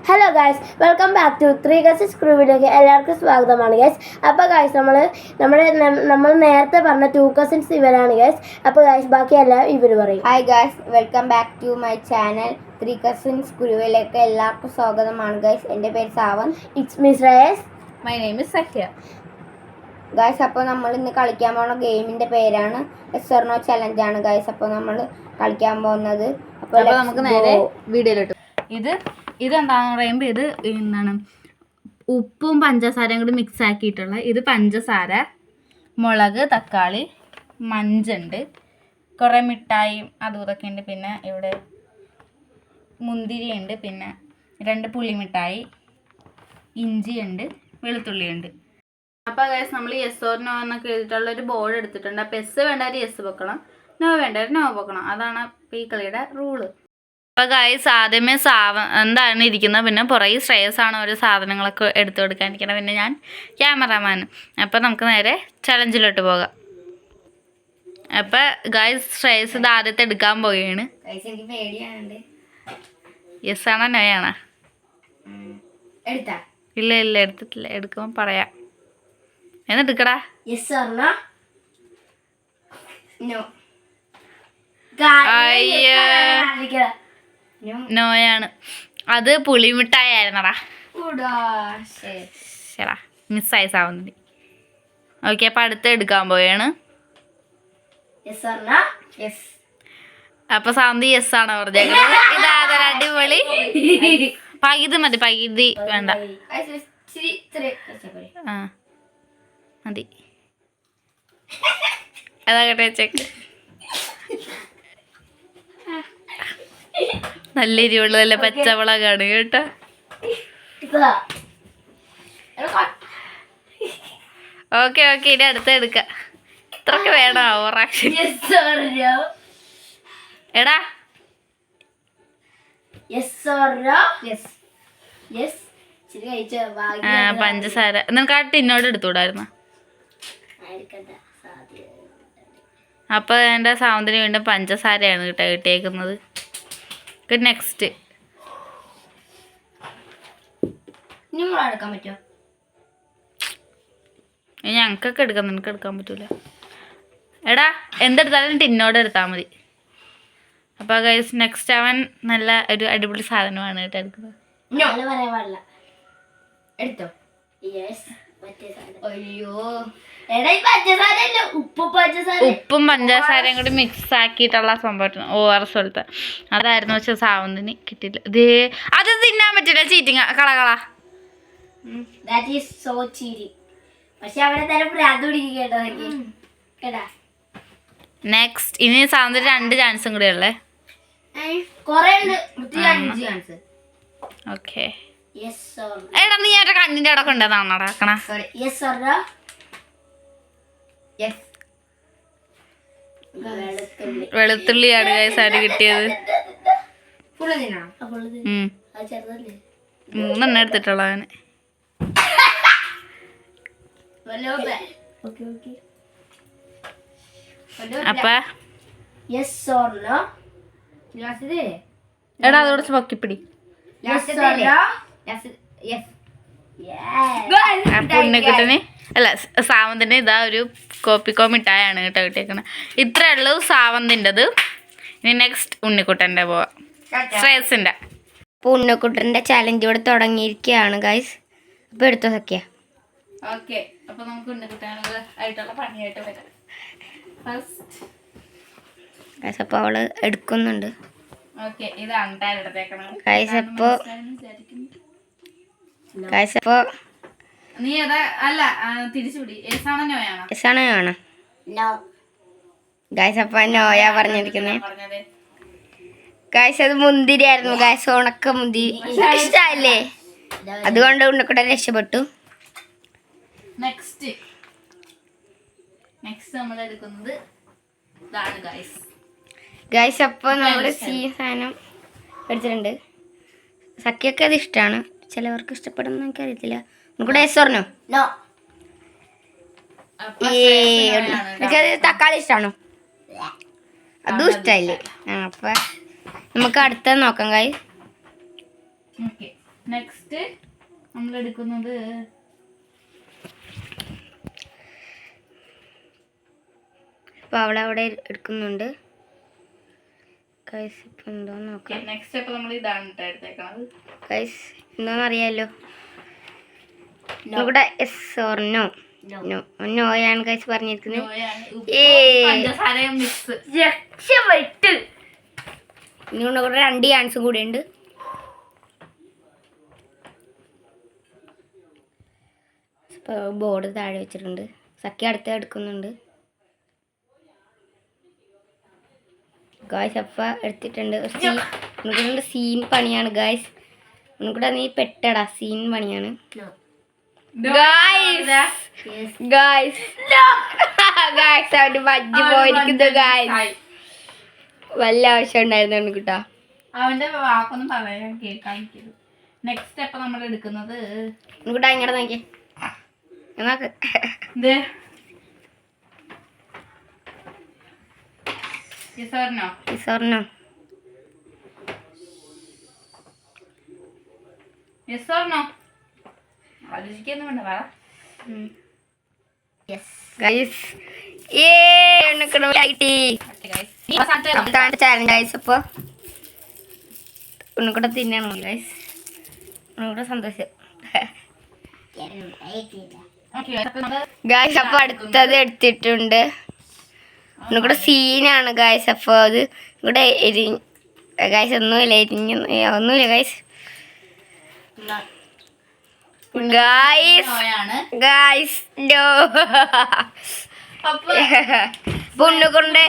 Hello guys, welcome back to three cousins ക്രൂവിലേക്ക് എല്ലാവർക്കും സ്വാഗതമാണ് ഗൈസ്. അപ്പോൾ ഗൈസ് നമ്മൾ നേരത്തെ പറഞ്ഞ 2 കസിൻസ് ഇവരാണ് ഗൈസ്. അപ്പോൾ ഗൈസ് ബാക്കി എല്ലാം ഇവർ പറയും. Hi guys, welcome back to my channel 3 cousins ക്രൂവിലേക്ക് എല്ലാവർക്കും സ്വാഗതമാണ് ഗൈസ്. എൻ്റെ പേര് Saavan. It's me Shreyas. My name is Sakhya. Guys, അപ്പോൾ നമ്മൾ ഇന്ന് കളിക്കാൻ പോകുന്ന ഗെയിമിൻ്റെ പേരാണ് യെസ് ഓർ നോ ചലഞ്ച് ആണ് ഗൈസ്. അപ്പോൾ നമ്മൾ കളിക്കാൻ പോകുന്നത് അപ്പോൾ നമുക്ക് നേരെ വീഡിയോയിലോട്ട്. ഇതെന്താണെന്ന് പറയുമ്പോൾ ഇത് എന്താണ് ഉപ്പും പഞ്ചസാരയും കൂടി മിക്സ് ആക്കിയിട്ടുള്ള ഇത് പഞ്ചസാര, മുളക്, തക്കാളി, മഞ്ചുണ്ട്, കുറേ മിഠായിയും അതും ഇതൊക്കെ ഉണ്ട്. പിന്നെ ഇവിടെ മുന്തിരിയുണ്ട്, പിന്നെ 2 പുളിമിഠായി, ഇഞ്ചിയുണ്ട്, വെളുത്തുള്ളിയുണ്ട്. അപ്പോൾ ഗൈസ് നമ്മൾ യെസ് ഓർ നോ എന്നൊക്കെ എഴുതിയിട്ടുള്ള ഒരു ബോർഡ് എടുത്തിട്ടുണ്ട്. അപ്പോൾ എസ് വേണ്ടവർ യെസ് വെക്കണം, നോ വേണ്ടവർ നോ വെക്കണം. അതാണ് ഈ കളിയുടെ റൂള്. അപ്പോൾ ഗൈസ് ആദ്യമേ എന്താണ് ഇരിക്കുന്നത്, പിന്നെ പുറകെ ശ്രേയസാണ് ഓരോ സാധനങ്ങളൊക്കെ എടുത്തു കൊടുക്കാനിരിക്കുന്നത്, പിന്നെ ഞാൻ ക്യാമറാമാൻ. അപ്പോൾ നമുക്ക് നേരെ ചലഞ്ചിലോട്ട് പോകാം. അപ്പോൾ ഗൈസ് ശ്രേയസ് ഇത് ആദ്യത്തെ എടുക്കാൻ പോവുകയാണ്. എനിക്ക് പേടിയാണുണ്ട്. യെസ് ആണോ നോ ആണോ? എടുത്താ ഇല്ല എടുത്തിട്ടില്ല, എടുക്കുമ്പോൾ പറയാം. എന്നെടുക്കടാ. Yes or no? നോ. അയ്യോ നോയാണ്. അത് പുളിമിഠായി ആയിരുന്നടാ. ശരാ മിസ്സായി സാവുന്നത്. ഓക്കെ, അപ്പം അടുത്ത് എടുക്കാൻ പോയാണ്. അപ്പൊ സാന്തി യെസ് ആണോ പറഞ്ഞേക്കുന്നത്? ഇതാ അടിപൊളി. പകുതി മതി, പകുതി വേണ്ട. ആ മതി. അതാകട്ടെ ചെക്ക്. നല്ല എരിവുള്ള നല്ല പച്ചമുളകാണ് കേട്ടോ. ഓക്കെ ഇനി അടുത്ത് എടുക്കാം. ഇത്രക്ക് വേണോ ഓവറാക്ഷൻ? എടാ പഞ്ചസാര നിനക്ക് ആ ടിന്നോട് എടുത്തുകൂടായിരുന്നു? അപ്പൊ എൻ്റെ സൗന്ദര്യ വീണ്ടും പഞ്ചസാരയാണ് കേട്ടോ കിട്ടിയേക്കുന്നത്. നെക്സ്റ്റ് എടുക്കാൻ പറ്റുമോ? ഞങ്ങൾക്കൊക്കെ എടുക്കാം, നിനക്ക് എടുക്കാൻ പറ്റൂല. എടാ എന്തെടുത്താലും ടിന്നോട് എടുത്താൽ മതി. അപ്പോൾ ഗൈസ് നെക്സ്റ്റ് അവൻ നല്ല ഒരു അടിപൊളി സാധനമാണ് കേട്ടോ എടുക്കുന്നത്. എടുത്തോ. ഉപ്പും പഞ്ചസാരയും കൂടി മിക്സ് ആക്കിയിട്ടുള്ള സംഭവം ORS പോലത്തെ അതായിരുന്നു. പക്ഷെ സാവന്തിന് കിട്ടിയില്ല. അത് തിന്നാൻ പറ്റില്ല, ചീറ്റിങ്. കള നെക്സ്റ്റ്. ഇനി സാവന്തിന് 2 ചാൻസും കൂടി ഉള്ളേ. ഓക്കെ എടാ നീ എന്റെ കണ്ണിന്റെ അവിടെ കൊണ്ടുവന്നാണോ നടക്കണ? വെളുത്തുള്ളിയാണ് സാരി കിട്ടിയത്. 3 എടുത്തിട്ടുള്ള അവന്. അപ്പൊ എടാ അതോടെ പൊക്കിപ്പിടി. ഉണ്ണിക്കുട്ടന് അല്ല സാവന്തിന് ഇതാ ഒരു കോപ്പിക്കോ മിഠായാണ് കേട്ടോ കിട്ടിയേക്കണത്. ഇത്രേ ഉള്ളൂ സാവന്തിൻ്റെത്. ഇനി നെക്സ്റ്റ് ഉണ്ണിക്കുട്ടൻ്റെ പോവാം, ശ്രേയസിൻ്റെ. അപ്പോൾ ഉണ്ണിക്കുട്ടൻ്റെ ചലഞ്ച് ഇവിടെ തുടങ്ങിയിരിക്കുകയാണ് ഗൈസ്. അപ്പോൾ എടുത്തോ സഖ്യ. ഓക്കെ, അപ്പോൾ നമുക്ക് ഉണ്ണിക്കുട്ടനായിട്ടുള്ള പണിയായിട്ട് വരാം. ഫസ്റ്റ് ഗൈസ് അപ്പോൾ അവള് എടുക്കുന്നുണ്ട്. ഓക്കെ, ഇതാണ് എടുത്തേക്കണത് ഗൈസ്. അപ്പോൾ ഗൈസ് അപ്പോൾ നീ ഏതാ? അല്ല തിരിച്ചുപിടി. യെസാണോ നോയാണോ? യെസാണോ നോയാണോ? ഗൈസ് അപ്പോൾ നോയാ പറഞ്ഞിരിക്കുന്നത്. ഗൈസ് അത് മുന്തിരി ആയിരുന്നു ഗൈസ്, ഉണക്ക മുന്തിരി. ഇഷ്ടമല്ലേ? അതുകൊണ്ട് ഉണ്ണിക്കുട്ടൻ രക്ഷപ്പെട്ടു. നെക്സ്റ്റ് നമ്മൾ എടുക്കുന്നത് ഇതാണ് ഗൈസ്. ഗൈസ് അപ്പോൾ നമ്മൾ സാധനം എടുത്തിട്ടുണ്ട്. സഖ്യൊക്കെ അത് ഇഷ്ടമാണ്, ചിലവർക്ക് ഇഷ്ടപ്പെടുന്ന എനിക്ക് അറിയത്തില്ല. നമുക്കിവിടെ യെസ് പറഞ്ഞോ? എനിക്കത് തക്കാളി ഇഷ്ടമാണോ? അതും ഇഷ്ടമായില്ലേ? അപ്പം നമുക്ക് അടുത്ത നോക്കാം ഗൈസ്. നെക്സ്റ്റ് നമ്മൾ എടുക്കുന്നത് അപ്പോൾ അവിടെ എടുക്കുന്നുണ്ട് ഗൈസ്. ഇപ്പം എന്തോന്ന് നോക്കാം. നെക്സ്റ്റ് അപ്പോൾ നമ്മൾ ഇതാണ് കേട്ടോ എടുത്തേക്കണത്. ഗൈസ് എന്തോന്ന് അറിയാമല്ലോ. ഇവിടെ എസ് ഓർ നോ. നോയാണ് ഗൈസ് പറഞ്ഞിരിക്കുന്നത്. പഞ്ചസാരയും മിക്സ്. രക്ഷപ്പെട്ട്. ഇനിയുടെ കൂടെ 2 ചാൻസും കൂടെ ഉണ്ട്. ബോർഡ് താഴെ വെച്ചിട്ടുണ്ട്. സഖ്യ അടുത്ത് എടുക്കുന്നുണ്ട് ഗായ്സ്. അപ്പ എടുത്തിട്ടുണ്ട്. നമുക്കുണ്ട് സീൻ പണിയാണ് ഗായ്സ്. നമുക്കിടെ നീ പെട്ടടാ, സീൻ പണിയാണ് ഗായ്സ്. ഗായ്സ് ഗായ്സ് അവന്റെ ബജ്ജ് പോയിരിക്കുന്നു ഗായ്സ്. വല്ല ആവശ്യം ഉണ്ടായിരുന്നു കിട്ടാ. അവന്റെ വാക്കൊന്നും പറയാൻ കേൾക്കാൻ. നെക്സ്റ്റ് അപ്പൊ നമ്മൾ എടുക്കുന്നത് നമുക്കിട്ടാ ഇങ്ങോട്ട് നോക്കിയേ. നോക്ക് ഈസോറിനോ ആലോചിക്കൊന്നും വേണ്ട. പറ. Guys challenge guys. അപ്പോൾ ഉണ്ണിക്കൂടെ തിന്നണം ഗൈസ്. ഉണ്ണിക്കൂടെ സന്തോഷം ഗൈസ്. അപ്പോൾ അടുത്തത് എടുത്തിട്ടുണ്ട്. ഉണ്ണിക്കൂടെ സീനാണ് ഗൈസ്. അപ്പോൾ അത് ഇവിടെ ഗൈസ് ഒന്നുമില്ല, ഒന്നുമില്ല ഗൈസ്. ഉണ്ണിക്കൂടെ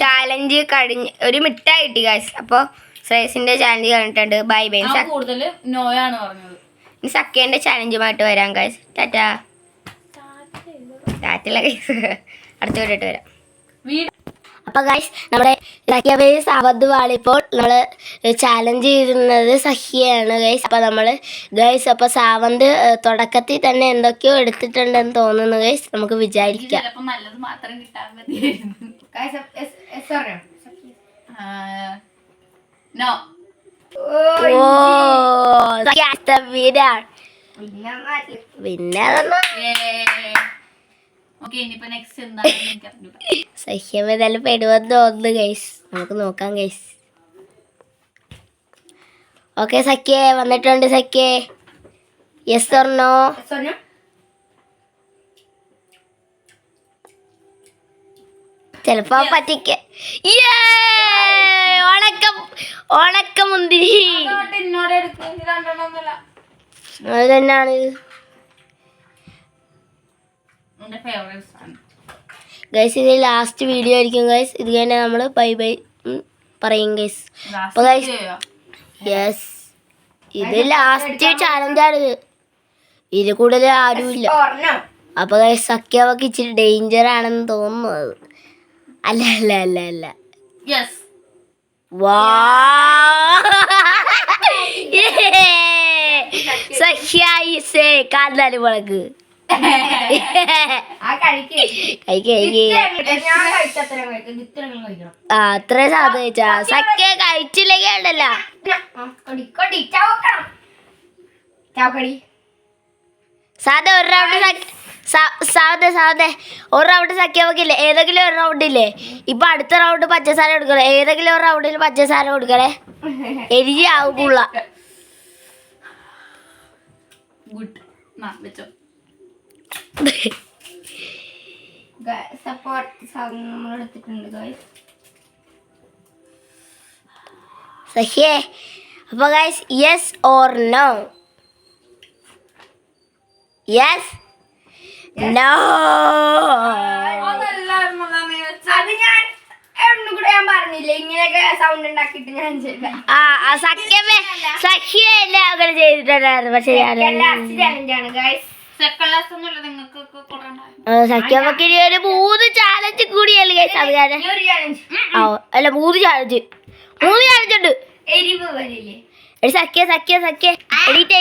ചാലഞ്ച് കഴിഞ്ഞ് ഒരു മിഠായി കിട്ടി ഗൈസ്. അപ്പോൾ ശ്രേയസിന്റെ ചാലഞ്ച് കഴിഞ്ഞിട്ടുണ്ട്. Bye bye. കൂടുതൽ നോയാണ് പറഞ്ഞത്. ഇനി സക്കേന്റെ ചാലഞ്ചുമായിട്ട് വരാം ഗൈസ്. ടാറ്റാ. ടാറ്റല്ല ഗൈസ്, അടുത്ത വീട്ടിട്ട് വരാം. അപ്പൊ ഗൈസ് നമ്മുടെ സഖ്യ സാവത് വാളിപ്പോൾ നമ്മള് ചാലഞ്ച് ചെയ്തിരുന്നത് സഖ്യയാണ് ഗൈസ്. അപ്പൊ നമ്മള് ഗൈസ് അപ്പൊ സാവന്ത് തുടക്കത്തിൽ തന്നെ എന്തൊക്കെയോ എടുത്തിട്ടുണ്ടെന്ന് തോന്നുന്നു ഗൈസ്. നമുക്ക് വിചാരിക്കാം. നല്ലത് മാത്രം കിട്ടാൻ സഖ്യം ഏതായാലും പെടുവെന്ന് തോന്നുന്നു ഗൈസ്. നമുക്ക് നോക്കാം ഗൈസ്. ഓക്കെ സഖ്യേ വന്നിട്ടുണ്ട്. സഖ്യേ യെസ് ഓർ നോ? ചിലപ്പോ പറ്റിക്ക. ഉണക്ക മുന്തിരി അത് തന്നെയാണ് ഗൈസ്. ഇത് ലാസ്റ്റ് വീഡിയോ ആയിരിക്കും ഗൈസ്. ഇത് തന്നെ നമ്മൾ ബൈ ബൈ പറയും ഗൈസ്. അപ്പൊ ഗൈസ് യെസ് ഇത് ലാസ്റ്റ് ചാലഞ്ചാണ്. ഇത് കൂടുതൽ ആരുമില്ല. അപ്പൊ ഗൈസ് സഖ്യവക്ക് ഇച്ചിരി ഡേഞ്ചർ ആണെന്ന് തോന്നുന്നത്. അല്ല അല്ല അല്ല അല്ല വാ സഖ്യ കാന്താലും മുളക്ക് അത്ര സാധിച്ചാ സഖ്യ കഴിച്ചില്ലെങ്കിൽ ഉണ്ടല്ലോ സാധ ഒരു റൗണ്ട് ഒരു റൗണ്ട് സഖ്യ വെക്കില്ലേ. ഏതെങ്കിലും ഒരു റൗണ്ട് ഇല്ലേ. ഇപ്പൊ അടുത്ത റൗണ്ട് പച്ചസാര കൊടുക്കണേ. ഏതെങ്കിലും ഒരു റൗണ്ടിൽ പച്ചസാര കൊടുക്കണേ. എരിഞ്ഞ് ആവുള്ള സഖ്യേ. അപ്പൊ guys yes or no? Yes no? ഞാൻ പറഞ്ഞില്ലേ ഇങ്ങനെയൊക്കെ സൗണ്ട് ഉണ്ടാക്കിട്ട് ഞാൻ സഖ്യല്ലേ അങ്ങനെ ചെയ്തിട്ടുണ്ടായിരുന്നു. പക്ഷെ ചാലഞ്ചാണ് ഗൈസ്. സഖ്യമൊക്കെ ഒരു 3 ചാലഞ്ച് കൂടിയല്ലേ ഗൈസ്. അത് കാരണം അല്ല 3 ചാലഞ്ച് ഉണ്ട്. എരിവ് വരില്ലേ സഖ്യ എണീറ്റ്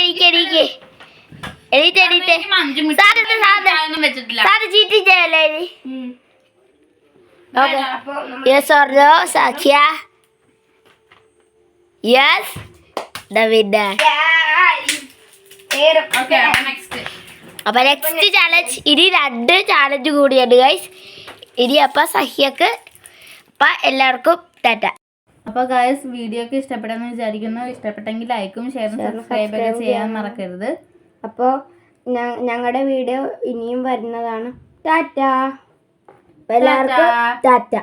ചീറ്റി ചെയ്യല്ലേ. യെസ് ഓർ നോ സഖ്യ? Yes the winner. Okay next. അപ്പൊ നെക്സ്റ്റ് ചാലഞ്ച് ഇനി 2 ചാലഞ്ച് കൂടിയുണ്ട് ഗൈസ്. ഇനി അപ്പൊ സഹ്യക്ക് അപ്പൊ എല്ലാവർക്കും ടാറ്റ. അപ്പോൾ ഗൈസ് വീഡിയോ ഒക്കെ ഇഷ്ടപ്പെട്ടെന്ന് വിചാരിക്കുന്നു. ഇഷ്ടപ്പെട്ടെങ്കിൽ ലൈക്കും ഷെയറും സബ്സ്ക്രൈബ് ഒക്കെ ചെയ്യാൻ മറക്കരുത്. അപ്പോൾ ഞങ്ങളുടെ വീഡിയോ ഇനിയും വരുന്നതാണ്. ടാറ്റ. എല്ലാവർക്കും ടാറ്റ.